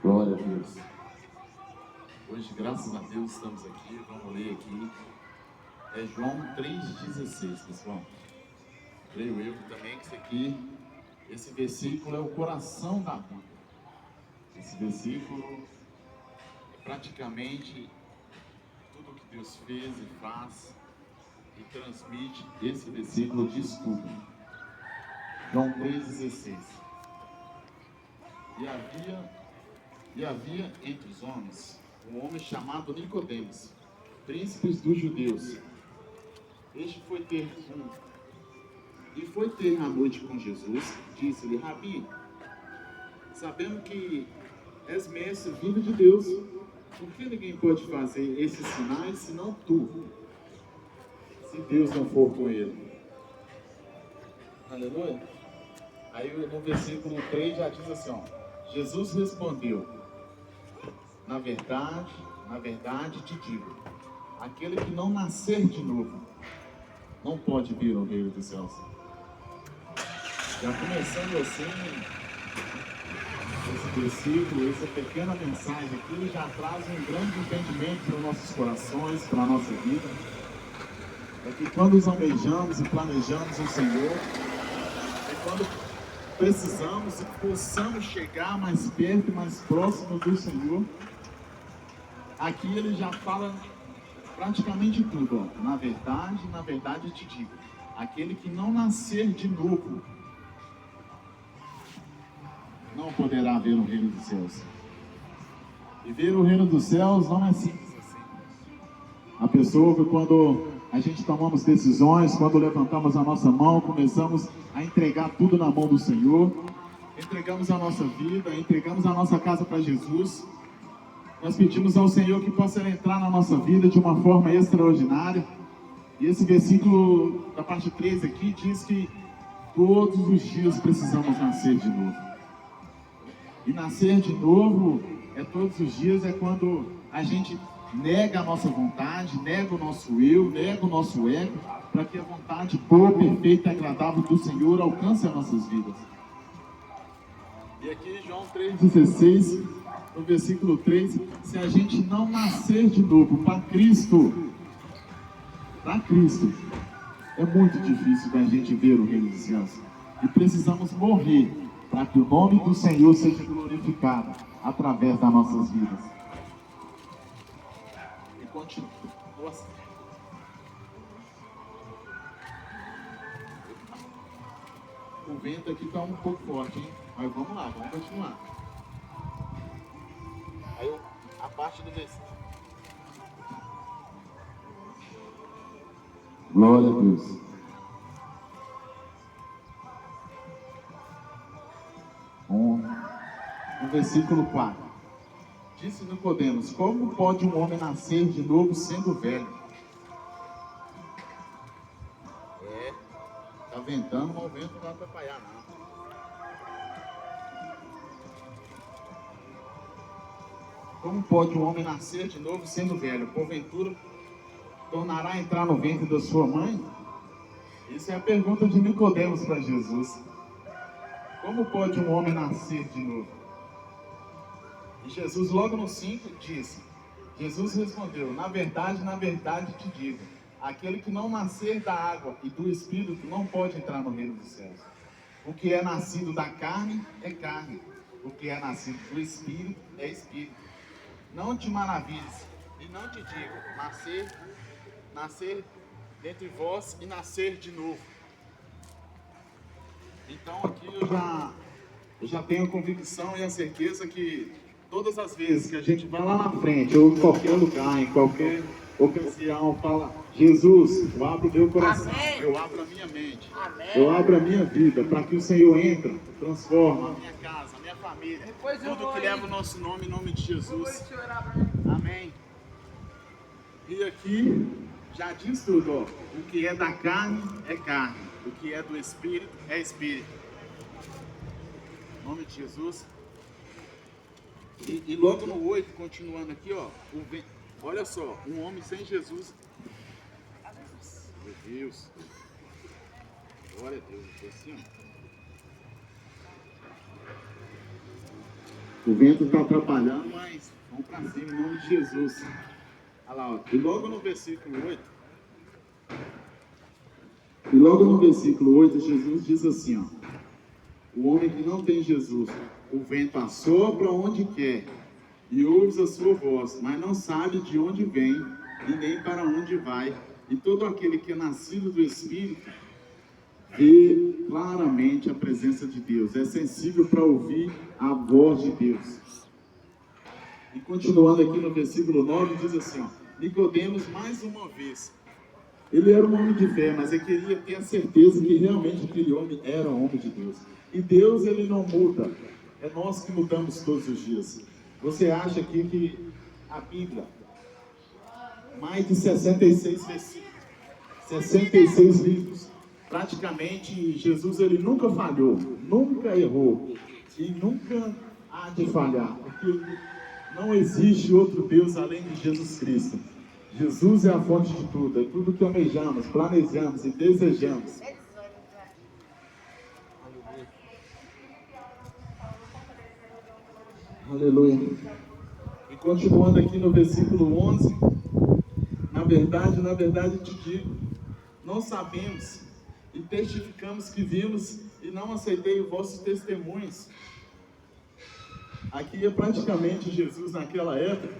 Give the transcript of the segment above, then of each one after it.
Glória a Deus. Hoje, graças a Deus, estamos aqui. Vamos ler aqui. É João 3,16, pessoal. Creio eu também que esse versículo é o coração da Bíblia. Esse versículo é praticamente tudo que Deus fez e faz e transmite. Esse versículo diz tudo. João 3,16. E havia entre os homens um homem chamado Nicodemos, príncipe dos judeus. Este foi ter à noite com Jesus. Disse-lhe: Rabi, sabemos que és mestre vindo de Deus, porque ninguém pode fazer esses sinais senão tu, se Deus não for com ele. Aleluia. Aí no versículo 3 já diz assim, ó: Jesus respondeu: na verdade te digo, aquele que não nascer de novo não pode vir ao reino dos céus. Já começando assim, esse versículo, essa pequena mensagem aqui já traz um grande entendimento para os nossos corações, para a nossa vida. É que quando nos almejamos e planejamos o Senhor, é quando precisamos e possamos chegar mais perto e mais próximo do Senhor. Aqui ele já fala praticamente tudo, ó. Na verdade eu te digo, aquele que não nascer de novo não poderá ver o reino dos céus. E ver o reino dos céus não é simples assim. A pessoa que quando a gente tomamos decisões, quando levantamos a nossa mão, começamos a entregar tudo na mão do Senhor, entregamos a nossa vida, entregamos a nossa casa para Jesus, nós pedimos ao Senhor que possa entrar na nossa vida de uma forma extraordinária. E esse versículo da parte 3 aqui diz que todos os dias precisamos nascer de novo. E nascer de novo todos os dias, é quando a gente nega a nossa vontade, nega o nosso eu, nega o nosso ego, para que a vontade boa, perfeita e agradável do Senhor alcance as nossas vidas. E aqui João 3,16, no versículo 3, se a gente não nascer de novo para Cristo, é muito difícil da gente ver o reino dos céus. E precisamos morrer para que o nome do Senhor seja glorificado através das nossas vidas. E continua. Nossa. O vento aqui está um pouco forte, hein? Mas vamos lá, vamos continuar. Aí a parte do versículo. Glória a Deus. No versículo 4. Disse Nicodemos: como pode um homem nascer de novo sendo velho? Tá ventando, mas o vento não vai atrapalhar não. Como pode um homem nascer de novo sendo velho? Porventura tornará a entrar no ventre da sua mãe? Isso é a pergunta de Nicodemos para Jesus. Como pode um homem nascer de novo? E Jesus logo no 5 disse: Jesus respondeu: na verdade te digo, aquele que não nascer da água e do Espírito não pode entrar no reino dos céus. O que é nascido da carne é carne, o que é nascido do Espírito é Espírito. Não te maravilhes, e não te digo, nascer dentre vós e nascer de novo. Então aqui eu já tenho a convicção e a certeza que todas as vezes que a gente vai lá na frente, ou em qualquer lugar, em qualquer ocasião, fala: Jesus, eu abro o meu coração, amém. Eu abro a minha mente, amém. Eu abro a minha vida, para que o Senhor entre, transforma a minha casa, a minha família, tudo que leva o nosso nome, em nome de Jesus. Amém. E aqui já diz tudo, ó. O que é da carne é carne, o que é do Espírito é Espírito. Em nome de Jesus. E logo no 8, continuando aqui, ó, olha só, um homem sem Jesus. Meu Deus. Glória a Deus, assim, ó. O vento está atrapalhando, mas vamos para cima em nome de Jesus. Olha lá, ó. E logo no versículo 8, Jesus diz assim, ó. O homem que não tem Jesus, o vento assopra onde quer e ouve a sua voz, mas não sabe de onde vem e nem para onde vai. E todo aquele que é nascido do Espírito vê claramente a presença de Deus, é sensível para ouvir a voz de Deus. E continuando aqui no versículo 9, diz assim, ó, Nicodemos mais uma vez, ele era um homem de fé, mas ele queria ter a certeza que realmente aquele homem era um homem de Deus. E Deus, ele não muda, é nós que mudamos todos os dias. Você acha aqui que a Bíblia, mais de 66 versículos, 66 livros, praticamente Jesus, ele nunca falhou, nunca errou e nunca há de falhar, porque não existe outro Deus além de Jesus Cristo. Jesus é a fonte de tudo, é tudo que almejamos, planejamos e desejamos. Aleluia. E continuando aqui no versículo 11, na verdade te digo, não sabemos e testificamos que vimos e não aceitei os vossos testemunhos. Aqui é praticamente Jesus naquela época,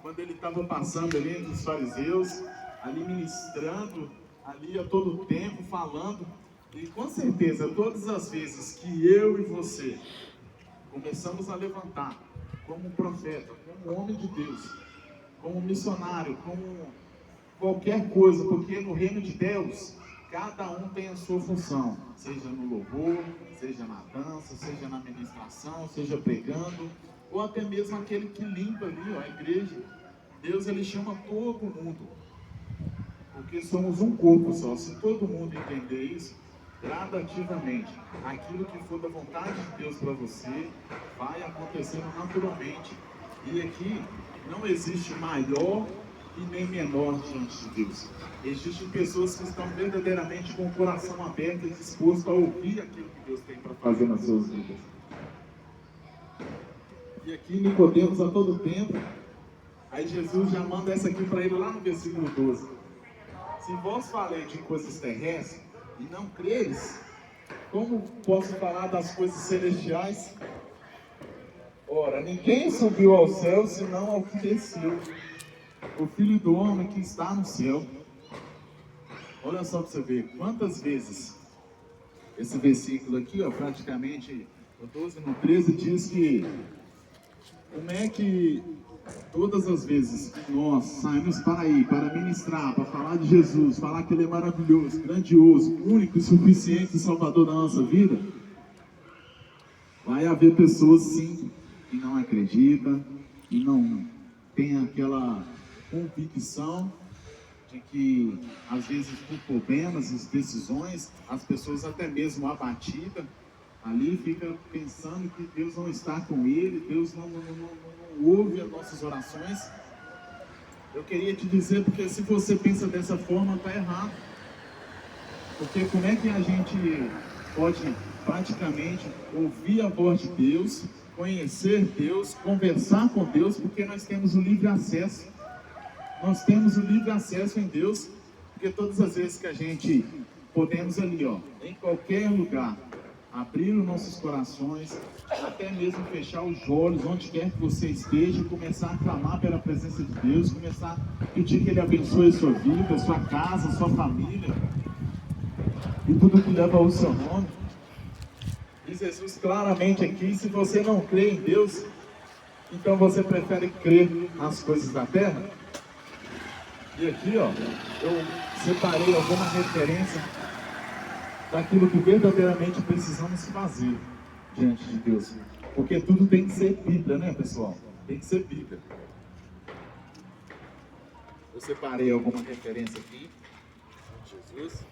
quando ele estava passando ali entre os fariseus, ali ministrando, ali a todo tempo, falando. E com certeza, todas as vezes que eu e você começamos a levantar como profeta, como homem de Deus, como missionário, como qualquer coisa, porque no reino de Deus, cada um tem a sua função, seja no louvor, seja na dança, seja na ministração, seja pregando, ou até mesmo aquele que limpa ali, ó, a igreja. Deus, ele chama todo mundo, porque somos um corpo só. Se todo mundo entender isso, gradativamente, aquilo que for da vontade de Deus para você, vai acontecendo naturalmente. E aqui não existe maior e nem menor diante de Deus. Existem pessoas que estão verdadeiramente com o coração aberto e disposto a ouvir aquilo que Deus tem para fazer nas suas vidas. E aqui Nicodemos a todo tempo, aí Jesus já manda essa aqui para ele lá no versículo 12. Se vós falarei de coisas terrestres e não creres, como posso falar das coisas celestiais? Ora, ninguém subiu ao céu senão ao que desceu, o Filho do Homem que está no céu. Olha só para você ver quantas vezes esse versículo aqui, ó, praticamente no 12, no 13, diz que como é que todas as vezes que nós saímos para aí, para ministrar, para falar de Jesus, falar que Ele é maravilhoso, grandioso, único e suficiente e salvador da nossa vida, vai haver pessoas sim que não acreditam, que não tem aquela convicção de que às vezes por problemas e decisões, as pessoas até mesmo abatidas, ali fica pensando que Deus não está com ele, Deus não ouve as nossas orações. Eu queria te dizer, porque se você pensa dessa forma, está errado. Porque como é que a gente pode praticamente ouvir a voz de Deus, conhecer Deus, conversar com Deus, porque nós temos o livre acesso. Nós temos o livre acesso em Deus, porque todas as vezes que a gente podemos ali, ó, em qualquer lugar, abrir os nossos corações, até mesmo fechar os olhos, onde quer que você esteja, começar a clamar pela presença de Deus, começar a pedir que Ele abençoe a sua vida, a sua casa, a sua família, e tudo que leva ao seu nome. Diz Jesus claramente aqui, se você não crê em Deus, então você prefere crer nas coisas da terra? E aqui, ó, eu separei alguma referência daquilo que verdadeiramente precisamos fazer diante de Deus. Porque tudo tem que ser Bíblia, né, pessoal? Tem que ser Bíblia. Eu separei alguma referência aqui. Jesus.